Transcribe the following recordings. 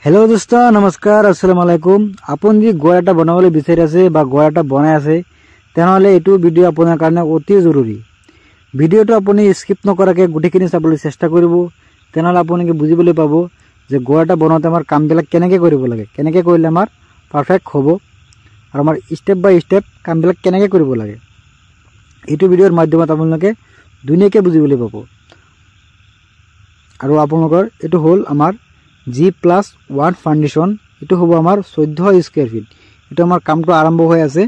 Hello दोस्तों नमस्कार अस्सलाम वालेकुम। आपन जी घर एटा बनाबले बिचारि आछे बा घर एटा बनाय आछे तेनहले एटु भिडिओ आपनार कारणे अति जरूरी। भिडिओটো आपुनि स्किप नकराके गुटेखिनि चाबले चेष्टा करिब, तेनहले आपुनि बुझिबले पाबो जे घर एटा बनाते आमार कामबिलाक केनेके करिब लागे, केनेके करिले आमार पारफेक्ट हबो आरो आमार स्टेप बाय स्टेप कामबिलाक केनेके करिब लागे। एटु भिडिओर माध्यमत आपनालोके धुनियाके बुझिबले पाबो। आरो आपनालोकर एटु होल आमार G+1 फाउंडेशन। एटु हबो आमार 14 स्क्वायर फीट। एटु आमार कामটো आरम्भ होय आछे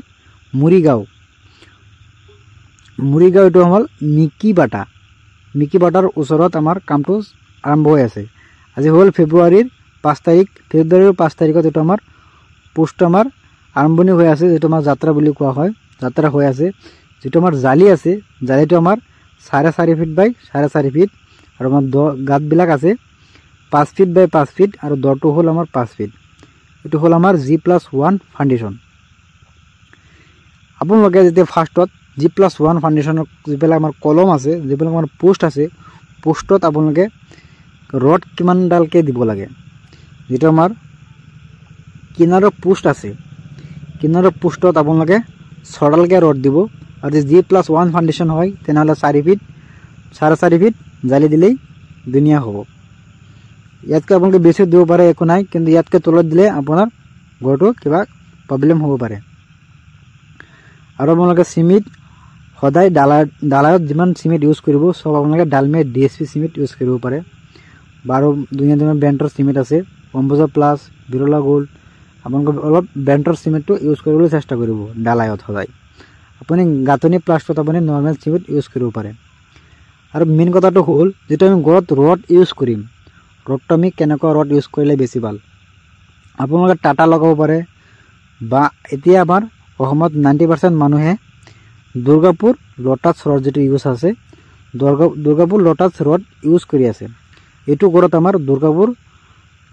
मुरिगाঁও एटु हल मिकी बाटार ओसरत आमार कामটো आरम्भ होय आछे। আজি हल फेब्रुवारीर 5 तारिख। फेब्रुवारीर 5 तारिखत एटु आमार पोस्ट आमार आरम्भनि होय आछे, जेटु आमार यात्रा बुली कोৱা হয়। यात्रा होय आछे जेटु आमार जाली आछे, जालीটো आमार 4.5 फीट बाय 4.5 फीट आरो आमार गात बिलाक आछे 5 फीट बाय 5 फीट और दरटो हल आमार 5 फीट। एटु हल आमार G+1 फाउंडेशन। आपनलोके जेते फार्स्टत G+1 फाउंडेशन जेबेला आमार कलम आछे, जेबेला आमार पोस्ट आछे, पोस्टत आपनलोके रड किमान डालके दिबो लागे। जेटु आमार किनारो पोस्ट आछे, किनारो पोस्टत आपनलोके 6 डालके रड दिबो और जे G+1 फाउंडेशन হয় তেনহলে 4 फीट 4.5 फीट जाली दिलेই दुनिया हबो। यातके आपनलोके बेसि दिबो पारे एको नाइ, किन्तु यातके तলত दिले आपनार घरটো किबा प्रब्लेम हबो पारे। आरो आपनलोके सिमेन्ट सदाय डालायत जिमान सिमेन्ट यूज करिबो सब आपनलोके डालमे DSP सिमेन्ट यूज करिबो पारे। बारो दुनिया दुनिया ब्रांडर सिमेन्ट আছে, অম্বুজা প্লাস, বিৰলা গোল্ড। आपनलोके অলপ ব্ৰান্ডৰ সিমেন্টটো यूज কৰিবলৈ চেষ্টা কৰিব ডালায়ত সদায়। আপুনি গাঁথনি প্লাস্টাৰত আপুনি নৰমাল সিমেন্ট यूज करिব पारे। আৰু মেইন কথাটো হল যেটো আমি ঘৰত ৰড यूज কৰিম, रडटा आमी केनेকুৱা रड यूज करिले बेसि ভাল। आपनलोके टाटा लगाब पारे बा एतिया आमार अসমত 90% मानुहे दुर्गापुर लटास रड जेटु यूज आछे, दुर्गापुर लटास रड यूज करि आछे। एटु घरत आमार दुर्गापुर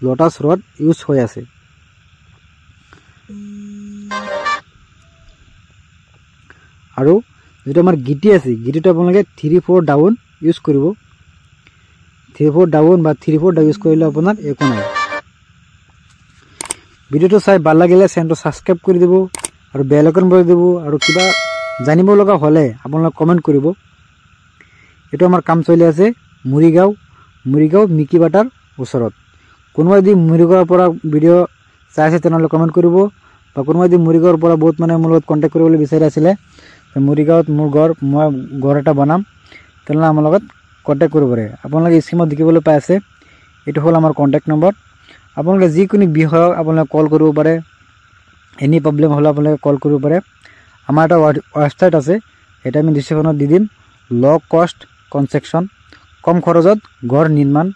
लटास रड यूज होय आछे। आरो जेटु आमार गिटी आछे, गिटिটো आपनलोके 3-4 डाउन यूज करिब। 3-4 डाउन बा 3-4 यूज करिले आपनार एको नाइ। भिडिओটো चाइ ভাল লাগিলে চেনেলটো সাবস্ক্রাইব কৰি দিব আৰু বেল আইকন বজাই দিব আৰু কিবা জানিব লগা হলে আপোনালোকে কমেন্ট কৰিব। এটো আমাৰ কাম চলি আছে মুৰিগাঁও মিকি বাটাৰ ওচৰত। কোনোবা যদি মুৰিগাঁৱৰ পৰা ভিডিও চাই আছে তেনেহলে কমেন্ট কৰিব, বা কোনোবা যদি মুৰিগাঁৱৰ পৰা বহুত মানে মোৰ লগত কন্টাক্ট কৰিবলৈ বিচাৰি আছিল মুৰিগাঁৱত মোৰ মই ঘৰ এটা বনাম তেনেহলে আমাৰ লগত কন্টাক্ট কৰিব পাৰে। আপোনালোকে স্ক্ৰীনত দেখিবলৈ পাই আছে এটো হল আমাৰ কন্টাক্ট নম্বৰ। আপোনালোকে যিকোনো বিষয় আপোনালোকে কল কৰিব পাৰে, এনি প্ৰবলেম হলে আপোনালোকে কল কৰিব পাৰে। আমাৰ এটা ওয়েবসাইট আছে, এটা আমি ডিসক্ৰিপশনত দি দিম। লো কষ্ট কনস্ট্ৰাকচন, কম খৰচত ঘৰ নিৰ্মাণ,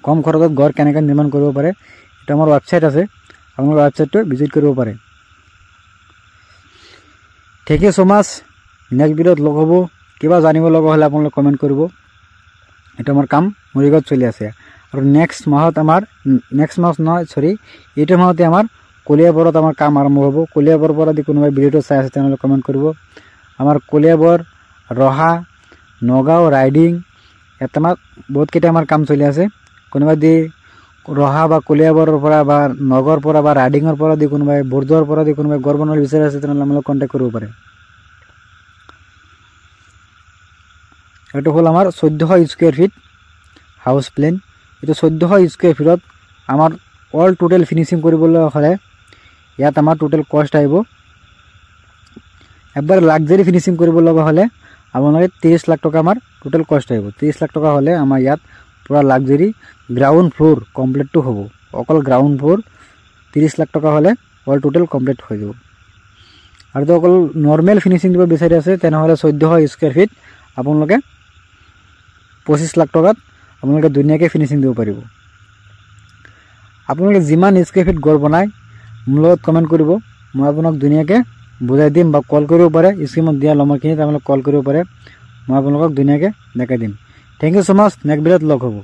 কম খৰচত ঘৰ কেনেকৈ নিৰ্মাণ কৰিব পাৰে এটা আমাৰ ওয়েবসাইট আছে, আপোনালোকে ওয়েবসাইটটো ভিজিট কৰিব পাৰে। থ্যাংক ইউ সো মাচ। নেক্সট ভিডিওত লগ হ'ব। কিবা জানিব লগা হলে আপোনালোকে কমেন্ট কৰিব। এটা আমাৰ কাম মুৰিগাঁৱত চলি আছে। আৰু নেক্সট মাহত এইটো মাহতে আমাৰ কলিয়াবৰত আমাৰ কাম আৰম্ভ হ'ব। কলিয়াবৰ পৰা যদি কোনোবাই ভিডিওটো চাই আছে তেনেহলে কমেন্ট কৰিব। আমাৰ কলিয়াবৰ, ৰহা, নগাঁও, ৰাইডিং এটামাত বহুত কেইটা আমাৰ কাম চলি আছে। কোনোবাই যদি ৰহা বা কলিয়াবৰৰ পৰা বা নগৰ পৰা বা ৰাইডিঙৰ পৰা যদি কোনোবাই বৰদুৱাৰ পৰা যদি কোনোবাই ঘৰ বনাবলৈ বিচাৰি আছে তেনেহলে আমাক কন্টাক্ট কৰিব পাৰে। এটো হল আমার 14 স্কয়ার ফিট হাউস প্লেন। এটা 14 স্কয়ার ফিটত আমার অল টোটাল ফিনিশিং কৰিবলৈ হলে ইয়াত আমাৰ টোটাল কষ্ট আইব। একবাৰ লাক্সাৰি ফিনিশিং কৰিব লগা হলে আপোনালোকে 30 লাখ টাকা আমার টোটাল কষ্ট আইব। 30 লাখ টাকা হলে আমার ইয়াত পুরা লাক্সারি গ্রাউন্ড ফ্লোর কমপ্লিট তো হবো। অকল গ্রাউন্ড ফ্লোর 30 লাখ টাকা হলে অল টোটাল কমপ্লিট হৈ যাব। আৰু তো অকল নৰমাল ফিনিশিং দিব বিচাৰি আছে তেনেহলে 14 স্কয়াৰ ফিট আপোনালোকে 25 লাখ টাকাত আপোনালোকে ধুনীয়াকৈ ফিনিশিং দিব পাৰিব। আপোনালোকে যিমান স্কয়াৰ ফিট ঘৰ বনাই মোৰ লগত কমেন্ট কৰিব, মই আপোনাক ধুনীয়াকৈ বুজাই দিম বা কল কৰিব পাৰে। স্ক্ৰীনত দিয়া নম্বৰখিনিত আপোনালোকে কল কৰিব পাৰে, মই আপোনালোকক ধুনীয়াকৈ দেখাই দিম। থ্যাংক ইউ সো মাচ। নেক্সট ভিডিওত লগ হ'ব।